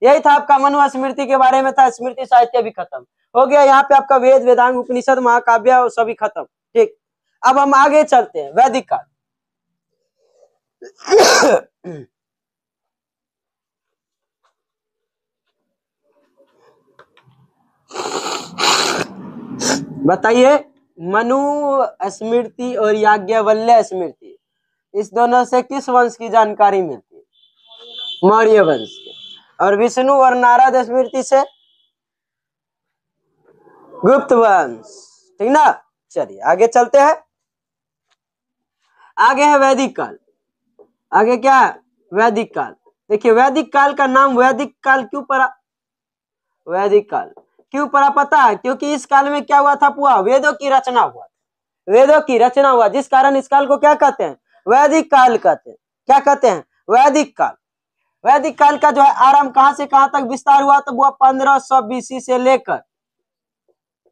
यही था आपका मनु स्मृति के बारे में था, स्मृति साहित्य भी खत्म हो गया। यहाँ पे आपका वेद वेदांग उपनिषद महाकाव्य सभी खत्म। ठीक, अब हम आगे चलते हैं, वैदिक काल। बताइए, मनु स्मृति और याज्ञवल्क्य स्मृति, इस दोनों से किस वंश की जानकारी मिलती है? मौर्य वंश की। और विष्णु और नारद स्मृति से गुप्त वंश, ठीक ना। चलिए आगे चलते हैं, आगे है वैदिक काल। आगे क्या है? वैदिक काल। देखिए वैदिक काल का नाम वैदिक काल क्यों पड़ा? वैदिक काल क्यों पड़ा पता है? क्योंकि इस काल में क्या हुआ था? पूरा वेदों की रचना हुआ, वेदों की रचना हुआ, जिस कारण इस काल को क्या कहते हैं? वैदिक काल कहते हैं। क्या कहते हैं? वैदिक काल। वैदिक काल का जो है आरंभ कहां से कहां तक विस्तार हुआ? तो वो 1500 बीसी से लेकर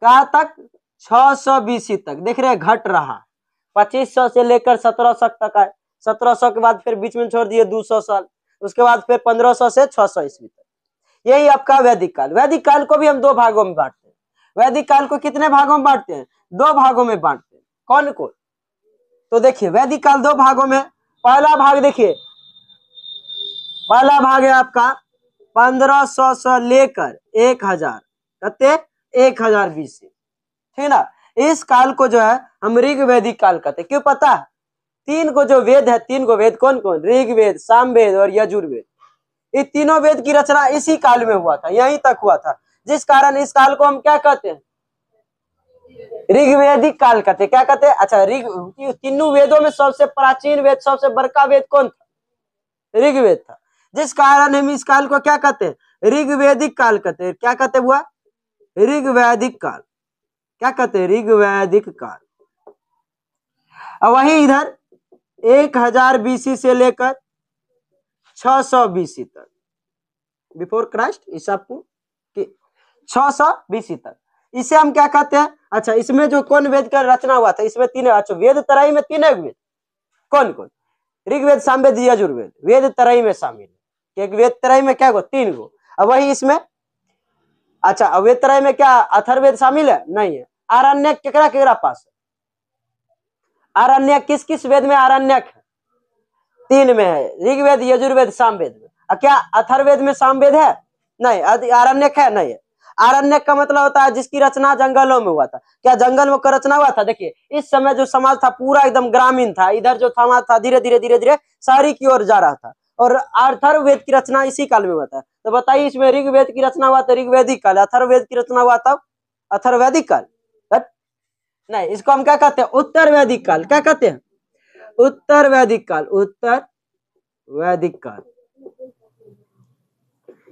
कहां तक? 600 बीसी तक। देख रहे हैं घट रहा, 2500 से लेकर 1700 तक आए, 1700 के बाद फिर बीच में छोड़ दिए 200 साल, उसके बाद फिर 1500 से 600 ईस्वी तक। यही आपका वैदिक काल। वैदिक काल को भी हम दो भागों में बांटते हैं। वैदिक काल को कितने भागों में बांटते हैं? दो भागों में बांटते हैं। कौन कौन? तो देखिए वैदिक काल दो भागों में। पहला भाग देखिए, पहला भाग है आपका 1500 से लेकर 1000, कहते 1000 बीसी, ठीक ना। इस काल को जो है हम ऋग वैदिक काल कहते हैं। क्यों पता है? तीन को जो वेद है, तीन को वेद कौन कौन? ऋग्वेद, सामवेद और यजुर्वेद। ये तीनों वेद की रचना इसी काल में हुआ था, यहीं तक हुआ था, जिस कारण इस काल को हम क्या कहते हैं? ऋग्वेदिक काल कहते हैं। क्या कहते हैं? अच्छा, तीनों वेदों में सबसे प्राचीन वेद, सबसे बड़का वेद कौन था? ऋग्वेद था, जिस कारण हम इस काल को क्या कहते हैं? ऋग्वेदिक काल कहते हैं। क्या कहते हुआ? ऋग्वैदिक काल। क्या कहते हैं? ऋग्वैदिक काल। और वही इधर 1000 बीसी से लेकर 600 बीसी तक, बिफोर क्राइस्ट, ईसा पूर्व 600 बीसी तक, इसे हम क्या कहते हैं? अच्छा, इसमें जो कौन वेद का रचना हुआ था? इसमें तीन, अच्छा वेद तराई में तीन वेद कौन कौन? ऋग्वेद, सामवेद, यजुर्वेद, वेद तराई में शामिल है। एक वेद तराई में क्या गो? 3 गो। अब वही इसमें, अच्छा वेद तराई में क्या अथर्ववेद शामिल है? नहीं है। आरण्यक केकरा केकरा पास है? आरण्यक किस किस वेद में आरण्यक है? 3 में है, ऋग्वेद, यजुर्वेद, सामवेद में। क्या अथर्ववेद में सामवेद है? नहीं। आरण्यक है? नहीं है। आरण्यक का मतलब होता है जिसकी रचना जंगलों में हुआ था। क्या जंगल में रचना हुआ था? देखिए इस समय जो समाज था पूरा एकदम ग्रामीण था, इधर जो समाज था धीरे धीरे शहरी की ओर जा रहा था, और अथर्ववेद की रचना इसी काल में हुआ था। तो बताइए इसमें ऋग्वेद की रचना हुआ था ऋग्वेदिक काल, अथर्ववेद की रचना हुआ था अथर्ववेदिक काल? नहीं, इसको हम क्या कहते हैं? उत्तर वैदिक काल। क्या कहते हैं? उत्तर वैदिक काल। उत्तर वैदिक काल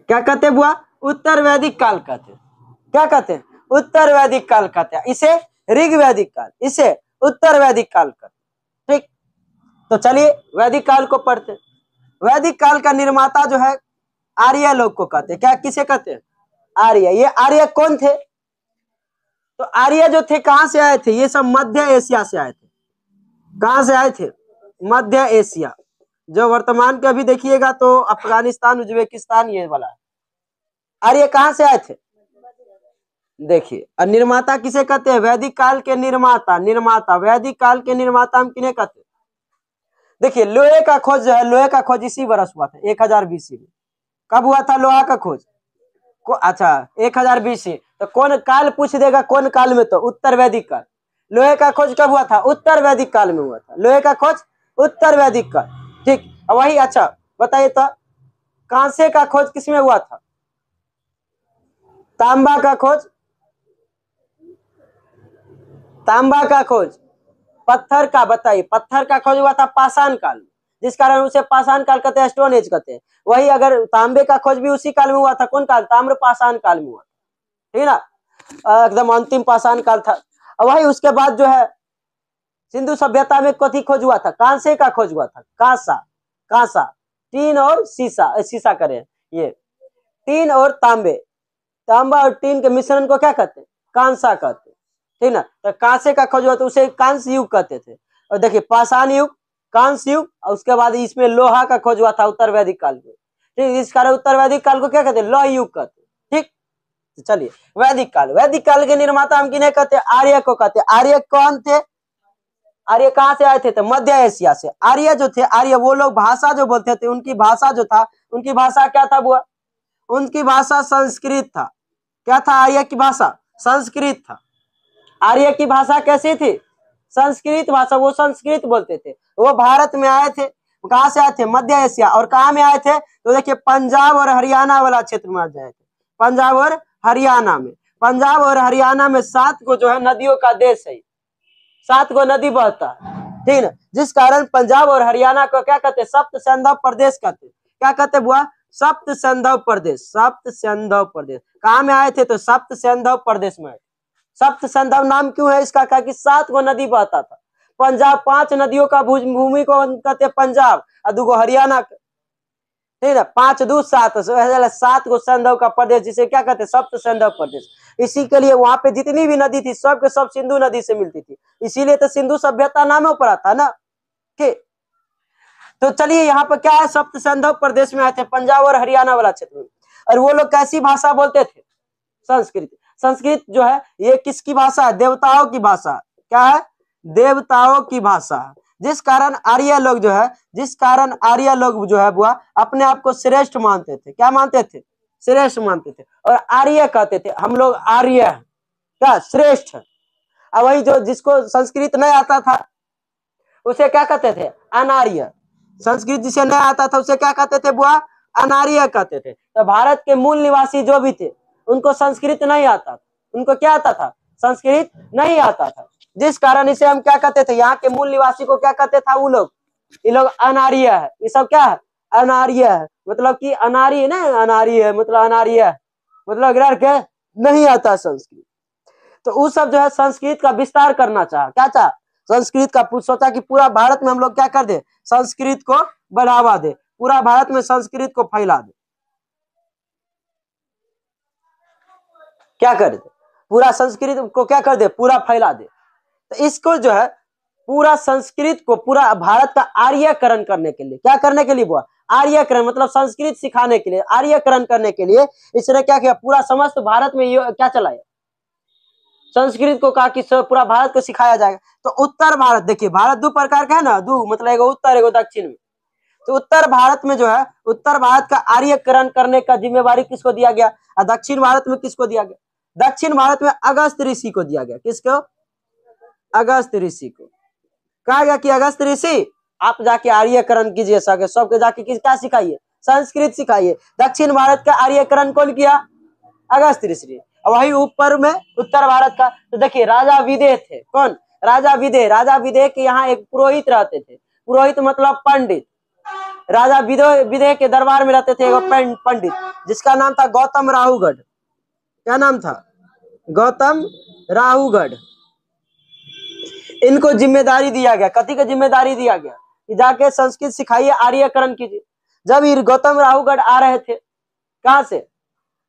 क्या कहते हैं बुआ? उत्तर वैदिक काल कहते हैं। क्या कहते हैं? उत्तर वैदिक काल कहते हैं। इसे ऋग्वैदिक काल, इसे उत्तर वैदिक काल कहते हैं। ठीक, तो चलिए वैदिक काल को पढ़ते हैं। वैदिक काल का निर्माता जो है आर्य लोग को कहते हैं। क्या किसे कहते हैं? आर्य। ये आर्य कौन थे? तो आर्य जो थे कहां से आए थे? ये सब मध्य एशिया से आए थे। कहां से आए थे? मध्य एशिया। जो वर्तमान के अभी देखिएगा तो अफगानिस्तान, उज्बेकिस्तान, ये वाला है। आर्य कहां से आए थे? देखिए, और निर्माता किसे कहते हैं? वैदिक काल के निर्माता। निर्माता, वैदिक काल के निर्माता हम किन्हें कहते हैं? देखिए लोहे का खोज जो है, लोहे का खोज इसी वर्ष हुआ था 1000 BC में। कब हुआ था लोहा का खोज? अच्छा 1000 BC। तो कौन काल पूछ देगा? कौन काल में? तो उत्तर वैदिक काल। लोहे का खोज कब हुआ था? उत्तर वैदिक काल में हुआ था। लोहे का खोज उत्तर वैदिक काल। ठीक, वही। अच्छा बताइए तो कांसे का खोज किसमें हुआ था? तांबा का खोज, तांबा का खोज। पत्थर का बताइए, पत्थर का खोज हुआ था पाषाण काल में, जिस कारण उसे पाषाण काल कहते हैं, स्टोन एज कहते हैं। वही अगर तांबे का खोज भी उसी काल में हुआ था। कौन काल? ताम्र पाषाण काल में हुआ। ठीक ना, एकदम अंतिम पाषाण काल था। वही उसके बाद जो है सिंधु सभ्यता में कथी खोज हुआ था? कांसे का खोज हुआ था। कांसा, कांसा, टीन और सीसा, सीसा करें ये टीन और तांबे, तांबा और टीन के मिश्रण को क्या कहते हैं? कांसा कहते हैं। ठीक ना, तो कांसे का खोज हुआ तो उसे कांस्य युग कहते थे। और देखिए पाषाण युग, कांस्य युग, और उसके बाद इसमें लोहा का खोज हुआ था उत्तर वैदिक काल में। ठीक, इस कारण उत्तर वैदिक काल को क्या कहते हैं? लौह युग कहते हैं। ठीक, तो चलिए वैदिक काल। वैदिक काल के निर्माता हम किन्हें कहते हैं? आर्य को कहते हैं। आर्य कौन थे? आर्य कहां से आए थे? तो मध्य एशिया से। आर्य जो थे, आर्य वो लोग भाषा जो बोलते थे, उनकी भाषा जो था, उनकी भाषा क्या था बुआ? उनकी भाषा संस्कृत था। क्या था? आर्य की भाषा संस्कृत था। आर्य की भाषा कैसी थी? संस्कृत भाषा। वो संस्कृत बोलते थे। वो भारत में आए थे। कहां से आए थे? मध्य एशिया। और कहां में आए थे? तो देखिए पंजाब और हरियाणा वाला क्षेत्र में आए थे। पंजाब और हरियाणा में। पंजाब और हरियाणा में 7 को जो है नदियों का देश है, 7 को नदी बहता है। ठीक ना, जिस कारण पंजाब और हरियाणा को क्या कहते हैं? सप्त सैंधव प्रदेश कहते हैं। क्या कहते हैं बुआ? सप्त सैंधव प्रदेश। सप्त सैंधव प्रदेश। कहां में आए थे? तो सप्त सैंधव प्रदेश में। सप्त सैंधव नाम क्यों है इसका? क्या कि 7 को नदी बहता था। पंजाब 5 नदियों का भूमि को कहते हैं पंजाब, और 2 हरियाणा। ठीक है, 5 2 7, 7 को सैंधव का प्रदेश, जिसे क्या कहते हैं? सप्त सैंधव प्रदेश। इसी के लिए वहां पे जितनी भी नदी थी सब के सब सिंधु नदी से मिलती थी, इसीलिए तो सिंधु सभ्यता नामों पर आता ना। ठीक, तो चलिए यहाँ पर क्या है? सप्त सैंधव प्रदेश में आए थे, पंजाब और हरियाणा वाला क्षेत्र में। और वो लोग कैसी भाषा बोलते थे? संस्कृत। संस्कृत जो है ये किसकी भाषा है? देवताओं की भाषा। क्या है? देवताओं की भाषा। जिस कारण आर्य लोग जो है, जिस कारण आर्य लोग जो है बुआ अपने आप को श्रेष्ठ मानते थे। क्या मानते थे? श्रेष्ठ मानते थे। और आर्य कहते थे हम लोग आर्य हैं, क्या? श्रेष्ठ। और वही जो जिसको संस्कृत नहीं आता था उसे क्या कहते थे? अनार्य। संस्कृत जिसे नहीं आता था उसे क्या कहते थे बुआ? अनार्य कहते थे। तो भारत के मूल निवासी जो भी थे उनको संस्कृत नहीं आता था। उनको क्या आता था? संस्कृत नहीं आता था, जिस कारण इसे हम क्या कहते थे? यहाँ के मूल निवासी को क्या कहते था? वो लोग, ये लोग अनार्य है। ये सब क्या है? अनार्य है। मतलब कि अनार्य ना, अनार्य है मतलब अनार्य है, मतलब के नहीं आता संस्कृत। तो वो सब जो है संस्कृत का विस्तार करना चाहा। क्या चाहा? संस्कृत का सोचा कि पूरा भारत में हम लोग क्या कर दे? संस्कृत को बढ़ावा दे, पूरा भारत में संस्कृत को फैला दे। क्या कर दे? पूरा संस्कृत को क्या कर दे? पूरा फैला दे। तो इसको जो है पूरा संस्कृत को पूरा भारत का आर्यकरण करने के लिए, क्या करने के लिए बुआ? आर्यकरण मतलब संस्कृत सिखाने के लिए, आर्यकरण करने के लिए इसने क्या किया? पूरा समस्त भारत में क्या चलाया? संस्कृत को कहा कि पूरा भारत को सिखाया जाएगा। तो उत्तर भारत, देखिए भारत दो प्रकार का है ना, दो मतलब एगो उत्तर एगो दक्षिण में। तो उत्तर भारत में जो है, उत्तर भारत का आर्यकरण करने का जिम्मेवारी किसको दिया गया, और दक्षिण भारत में किसको दिया गया? दक्षिण भारत में अगस्त ऋषि को दिया गया। किसको? अगस्त ऋषि को। कहा गया कि अगस्त ऋषि आप जाके आर्यकरण कीजिए, सबके जाके क्या सिखाइए? संस्कृत सिखाइए। दक्षिण भारत का आर्यकरण कौन किया? अगस्त ऋषि। वही ऊपर में उत्तर भारत का, तो देखिए राजा विदेह थे। कौन? राजा विदेह। राजा विदेह के यहाँ एक पुरोहित रहते थे। पुरोहित मतलब पंडित। राजा विदेह के दरबार में रहते थे एक पंडित, जिसका नाम था गौतम राहुगढ़। क्या नाम था? गौतम राहुगढ़। इनको जिम्मेदारी दिया गया, कथी का जिम्मेदारी दिया गया? कि जाके संस्कृत सिखाइए, आर्यकरण कीजिए। जब ये गौतम राहुगढ़ आ रहे थे, कहां से?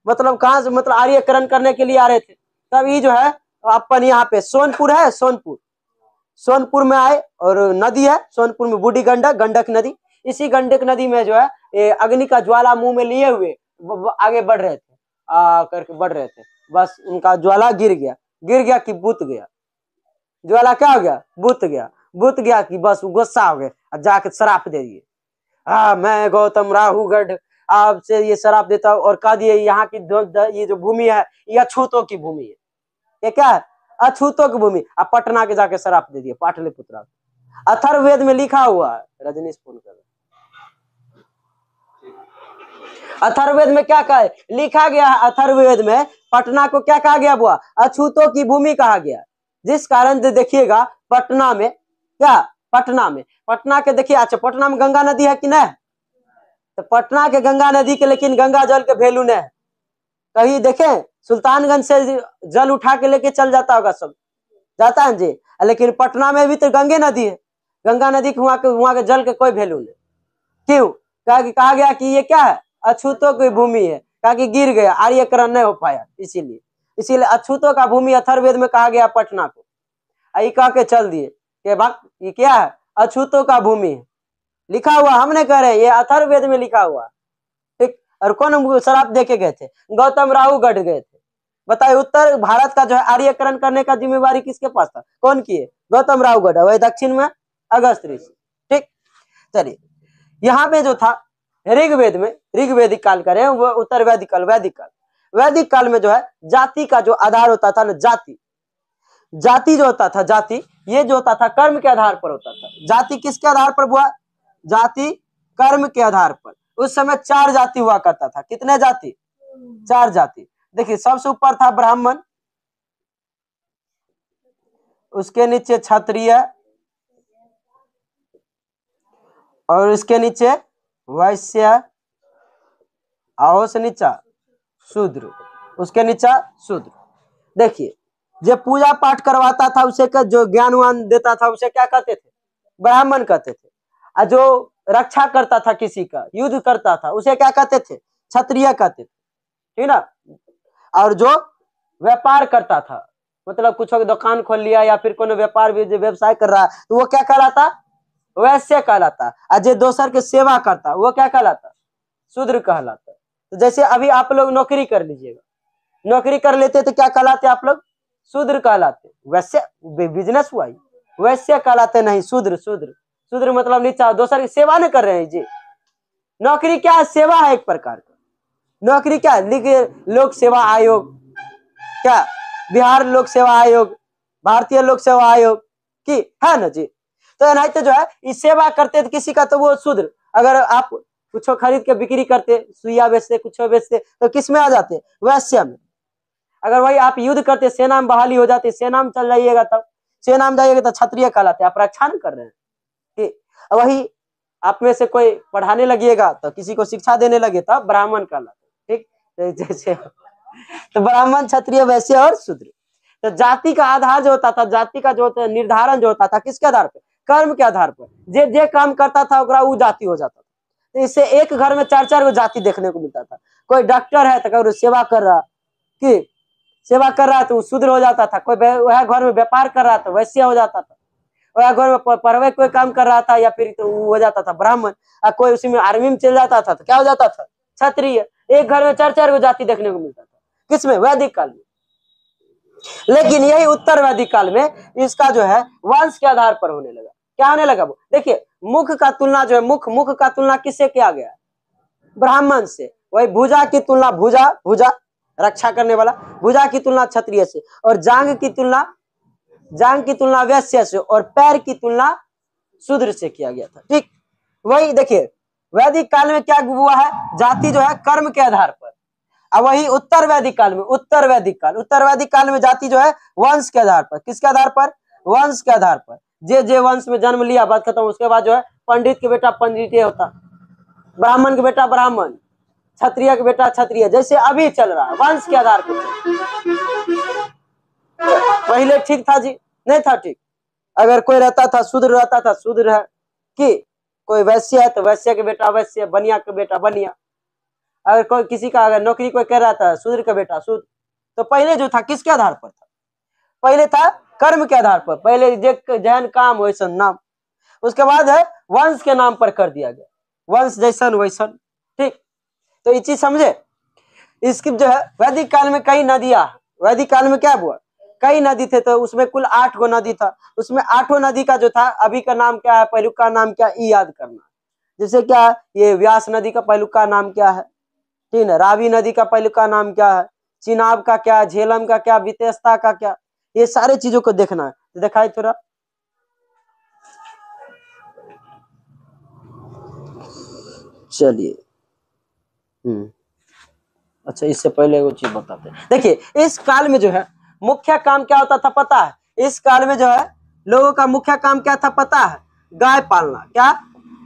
मतलब कहां से? मतलब आर्यकरण करने के लिए आ रहे थे। तब ये जो है अपन यहाँ पे सोनपुर है, सोनपुर में आए, और नदी है सोनपुर में बूढ़ी गंडक, गंडक नदी। इसी गंडक नदी में जो है अग्नि का ज्वाला मुंह में लिए हुए आगे बढ़ रहे थे, करके बढ़ रहे थे। बस उनका ज्वाला गिर गया कि बुत गया। ज्वाला क्या हो गया? बुत गया कि बस गुस्सा हो गए, जाके शराप दे दिए। मैं गौतम राहुगढ़ आपसे ये शराप देता हूँ, और कह दिए यहाँ की ये जो भूमि है ये अछूतों की भूमि है। ये क्या है? अछूतों की भूमि। अब पटना के जाके शराप दे दिए, पाटलिपुत्र। अथर्ववेद में लिखा हुआ है। रजनीश फोन कर, अथर्ववेद में क्या कहा है? लिखा गया है अथर्ववेद में, पटना को क्या कहा गया? बुआ, अछूतों की भूमि कहा गया। जिस कारण से देखिएगा पटना में, क्या पटना के देखिए, अच्छा पटना में गंगा नदी है कि नहीं? तो पटना के गंगा नदी के लेकिन गंगा जल के वैल्यू नहीं है। कहीं देखें सुल्तानगंज से जल उठा के लेके चल जाता होगा, सब जाता है जी, लेकिन पटना में भी तो गंगे नदी है। गंगा नदी के वहां के जल के कोई वैल्यू नहीं। क्यों? कहा गया कि ये क्या है? अछूतों की भूमि है। कहा कि गिर गया, आर्यकरण नहीं हो पाया, इसीलिए अछूतों का भूमि अथर्ववेद में कहा गया पटना को। आई कह के चल दिए कि ये क्या है? अछूतों का भूमि है। लिखा हुआ, हमने कह रहे ये अथर्ववेद में लिखा हुआ। ठीक। और कौन शराप दे के गए थे? गौतम राहुगढ़ गए थे। बताइए उत्तर भारत का जो है आर्यकरण करने का जिम्मेवारी किसके पास था? कौन किए? गौतम राहुगढ़। वही दक्षिण में अगस्त ऋषि। ठीक। चलिए यहाँ पे जो था ऋग्वेद में, ऋग्वेदिक काल करें वो उत्तर वैदिक काल में जो है जाति का जो आधार होता था ना, जाति जो होता था, जाति ये जो होता था कर्म के आधार पर होता था। जाति किसके आधार पर हुआ? जाति कर्म के आधार पर। उस समय 4 जाति हुआ करता था। कितने जाति? 4 जाति। देखिए सबसे ऊपर था ब्राह्मण, उसके नीचे क्षत्रिय, और उसके नीचे वैश्य, और से नीचा शूद्र, उसके नीचा शूद्र। देखिए जो पूजा पाठ करवाता था उसे जो ज्ञानवान देता था उसे क्या कहते थे? ब्राह्मण कहते थे। और जो रक्षा करता था किसी का, युद्ध करता था, उसे क्या कहते थे? क्षत्रिय कहते थे। ठीक ना। और जो व्यापार करता था, मतलब कुछ दुकान खोल लिया या फिर कोनो व्यापार व्यवसाय कर रहा है, तो वो क्या कहलाता? वैश्य कहलाता। और जो दोसर के सेवा करता वो क्या कहलाता? शूद्र कहलाता। तो जैसे अभी आप लोग नौकरी कर लीजिएगा, नौकरी कर लेते तो क्या कहलाते आप लोग? शूद्र कहलाते। वैश्य बिजनेस हुआ, वैश्य कहलाते नहीं, शूद्र मतलब नीचा, दोसर की सेवा नहीं कर रहे हैं जी। नौकरी क्या है? सेवा है एक प्रकार का। नौकरी क्या है? लोक सेवा आयोग, क्या बिहार लोक सेवा आयोग, भारतीय लोक सेवा आयोग की है ना जी। तो नहीं तो जो है इस सेवा करते थे किसी का, तो वो शूद्र। अगर आप कुछ खरीद के बिक्री करते, सुइया बेचते, कुछ बेचते, तो किस में आ जाते? वैश्य में। अगर वही आप युद्ध करते, सेना में बहाली हो जाती, सेना में चल जाइएगा, तब सेना में जाइएगा तो क्षत्रिय कहलाते, आप रक्षा नहीं कर रहे हैं। ठीक। वही आप में से कोई पढ़ाने लगिएगा तो किसी को शिक्षा देने लगे तब ब्राह्मण कहलाते। ठीक। जैसे तो ब्राह्मण, क्षत्रिय, वैश्य और शूद्र। तो जाति का आधार जो होता था, जाति का जो निर्धारण जो होता था किसके आधार पर? कर्म के आधार पर। जे काम करता था वो जाति हो जाता था। तो इससे एक घर में 4-4 गो जाति देखने को मिलता था। कोई डॉक्टर है तो सेवा कर रहा, कि सेवा कर रहा तो शूद्र हो जाता था। कोई वह घर में व्यापार कर रहा था वैश्य हो जाता था। वह घर में परवे कोई काम कर रहा था या फिर तो वो हो जाता था ब्राह्मण। और कोई उसी में आर्मी में चल जाता था तो क्या हो जाता था? क्षत्रिय। एक घर में 4-4 गो जाति देखने को मिलता था। किसमें? वैदिक काल में। लेकिन यही उत्तर वैदिक काल में इसका जो है वंश के आधार पर होने लगा। क्या होने लगा? वो देखिए, मुख का तुलना जो है, मुख का तुलना किससे किया गया? ब्राह्मण से। वही भुजा की तुलना, भुजा रक्षा करने वाला, भुजा की तुलना क्षत्रिय से, और जांग की तुलना वैश्य से, और पैर की तुलना शूद्र से किया गया था। ठीक, वही देखिए वैदिक काल में क्या हुआ है? जाति जो है कर्म के आधार पर। अब वही उत्तर वैदिक काल में जाति जो है वंश के आधार पर। किसके आधार पर? वंश के आधार पर। जे वंश में जन्म लिया, बात खत्म। उसके बाद जो है पंडित के बेटा पंडित होता, ब्राह्मण के बेटा ब्राह्मण, क्षत्रिय के बेटा क्षत्रिय, जैसे अभी चल रहा है वंश के आधार पर। पहले ठीक था जी? नहीं था ठीक। अगर कोई रहता था शूद्र, रहता था शूद्र है, कि कोई वैश्य है तो वैश्य के बेटा वैश्य, बनिया के बेटा बनिया। अगर कोई किसी का अगर नौकरी कोई कर रहा था, शूद्र का बेटा शूद्र। तो पहले जो था किसके आधार पर था? पहले था कर्म के आधार पर। पहले जैन काम वैसन नाम, उसके बाद है वंश के नाम पर कर दिया गया, वंश जैसन वैसन। ठीक, तो ये चीज समझे। इसकी जो है वैदिक काल में कई नदियां, वैदिक काल में क्या हुआ? कई नदी थे, तो उसमें कुल 8 गो नदी था। उसमें 8 नदी का जो था अभी का नाम क्या है, पहलुक का नाम क्या, ये याद करना। जैसे क्या, ये व्यास नदी का पहलुक का नाम क्या है, ठीक है। रावी नदी का पहलुक का नाम क्या है, चिनाब का क्या, झेलम का क्या, वितेस्ता का क्या, ये सारे चीजों को देखना है। तो दिखाई थोड़ा, चलिए। अच्छा, इससे पहले वो चीज बताते हैं। देखिए इस काल में जो है मुख्य काम क्या होता था पता है? इस काल में जो है लोगों का मुख्य काम क्या था पता है? गाय पालना। क्या?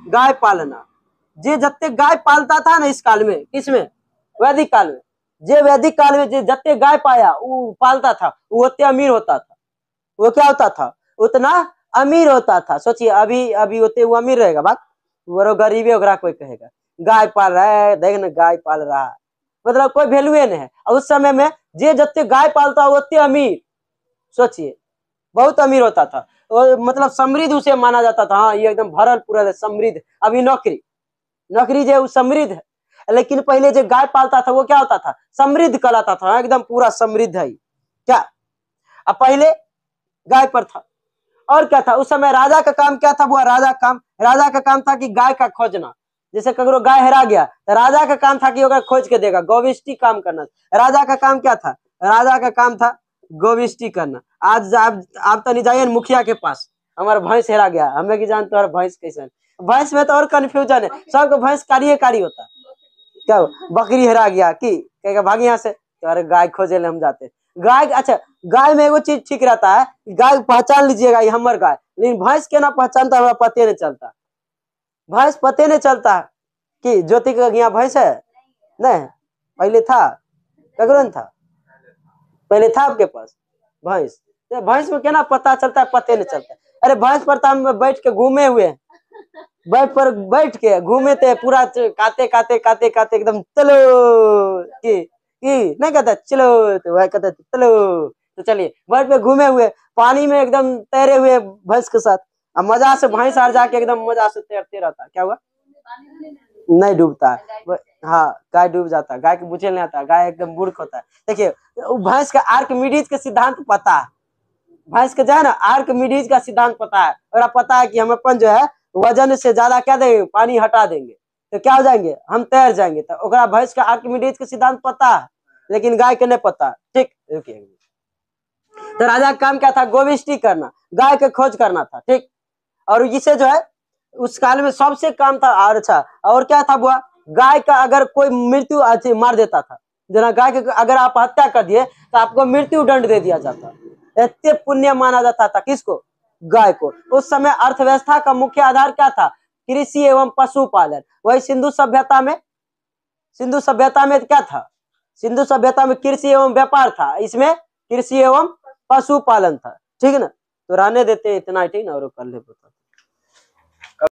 गाय पालना। जे जत्ते गाय पालता था ना इस काल में, किसमें? वैदिक काल में। जे वैदिक काल में जे जत्ते गाय पाया वो पालता था, वो उतने अमीर होता था। वो क्या होता था? उतना अमीर होता था। सोचिए अभी होते वो अमीर रहेगा, बात वो गरीबी वगैरह कोई कहेगा। गाय पाल रहा है, देख ना गाय पाल रहा है, मतलब कोई वैल्यू नहीं है। और उस समय में जे जत्ते गाय पालता वो उतने अमीर, सोचिए बहुत अमीर होता था। और मतलब समृद्ध उसे माना जाता था। हाँ, ये एकदम भरल पूरल है, समृद्ध। अभी नौकरी जो समृद्ध है, लेकिन पहले जो गाय पालता था वो क्या होता था? समृद्ध कहलाता था, एकदम पूरा समृद्ध है क्या। अब पहले गाय पर था। और क्या था उस समय? राजा का काम क्या था? वो राजा का काम था कि गाय का खोजना। जैसे कगरो गाय हेरा गया तो राजा का काम था कि ओकरा खोज के देगा, गोविष्टि काम करना। राजा का काम क्या था? राजा का काम था गोविष्टि करना। आज आप तो नहीं जाइए मुखिया के पास, हमारा भैंस हेरा गया, हमें की जानते हो भैंस कैसे। भैंस में तो और कंफ्यूजन है, सबको भैंस कारी होता। क्या बकरी हेरा गया कि कहेगा भाग यहाँ से, तो अरे गाय खोजे ले हम जाते। गाय, अच्छा गाय में एगो चीज ठीक रहता है, गाय पहचान लीजिएगा ये हमर गाय। लेकिन भैंस के ना पहचानता हुआ पते नहीं चलता। भैंस पते नहीं चलता कि ज्योति का यहाँ भैंस है। नहीं, पहले था, कगरन था, पहले था आपके पास भैंस। भैंस में क्या ना पता चलता है? पते नहीं चलता। अरे भैंस पर हम बैठ के घूमे हुए, बैठ के घूमे थे पूरा, काते एकदम चलो नहीं कहता चलो, तो वह कहता चलो। तो चलिए बैठ पे घूमे हुए, पानी में एकदम तैरे हुए भैंस के साथ। अब मजा से भैंस हार जाके एकदम मजा से तैरते रहता। क्या हुआ? नहीं डूबता। हाँ, गाय डूब जाता, गाय के बुझे नहीं आता, गाय एकदम मूर्ख होता है। देखिए भैंस का आर्किमिडीज का सिद्धांत पता है, भैंस का जो है ना आर्किमिडीज का सिद्धांत पता है। और आप पता है कि हम अपन जो है वजन से ज्यादा क्या देंगे? पानी हटा देंगे तो क्या हो जाएंगे? हम तैर जाएंगे। तो ओकरा भैंस का आर्किमिडीज का सिद्धांत पता है, लेकिन गाय के नहीं पता। ठीक, रुकिए। तो राजा का काम क्या था? गोविष्टि करना, गाय के खोज करना था। ठीक, और इसे जो है उस काल में सबसे काम था। और अच्छा, और क्या था? वो गाय का अगर कोई मृत्यु मार देता था, जना गाय के अगर आप हत्या कर दिए तो आपको मृत्यु दंड दे दिया जाता। इतने पुण्य माना जाता था किसको? गाय को। उस समय अर्थव्यवस्था का मुख्य आधार क्या था? कृषि एवं पशुपालन। वही सिंधु सभ्यता में क्या था? सिंधु सभ्यता में कृषि एवं व्यापार था, इसमें कृषि एवं पशुपालन था। ठीक है ना, तो रहने देते इतना ही, ठीक ना, और कर ले।